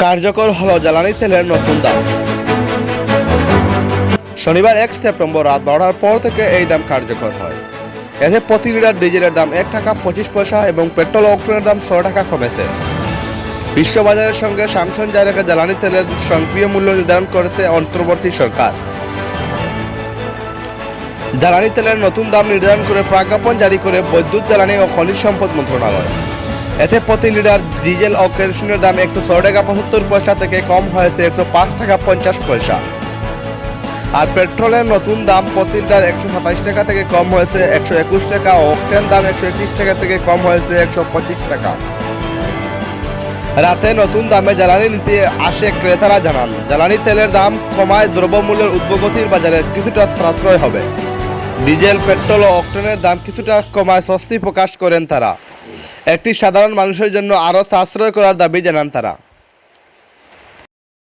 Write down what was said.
কার্যকর হলো জ্বালানি তেলের নতুন দাম। শনিবার 1 সেপ্টেম্বর রাত 12টার পর থেকে এই দাম কার্যকর হয়। এতে প্রতি লিটার ডিজেলের দাম 1 টাকা 25 পয়সা এবং পেট্রোল ও অক্টেনের দাম 6 টাকা কমেছে। বিশ্ববাজারের সঙ্গে সামঞ্জস্য জারি রেখে জ্বালানি তেলের সক্রিয় মূল্য নির্ধারণ করেছে অন্তর্বর্তী সরকার। জ্বালানি তেলের নতুন দাম নির্ধারণ করে প্রজ্ঞাপন জারি করে বৈদ্যুতিক জ্বালানি ও খনিজ সম্পদ মন্ত্রণালয়। এতে প্রতি লিটার ডিজেল ও কেরোসিনের দাম 106 টাকা 75 পয়সা থেকে কম হয়েছে 105 টাকা 50 পয়সা। আর পেট্রোলের নতুন দাম প্রতি লিটার 127 টাকা থেকে কম হয়েছে 121 টাকা ও অক্টেন দাম 121 টাকা থেকে কম হয়েছে 125 টাকা। রাতে নতুন দামে জ্বালানি নিতে আসে ক্রেতারা জানান, জ্বালানি তেলের দাম কমায় দ্রব্যমূল্যের ঊর্ধ্বগতির বাজারে কিছুটা সাশ্রয় হবে। ডিজেল, পেট্রোল ও অক্টেনের দাম কিছুটা কমায় স্বস্তি প্রকাশ করেন তারা। একটি সাধারণ মানুষের জন্য আরও সাশ্রয় করার দাবি জানান তারা।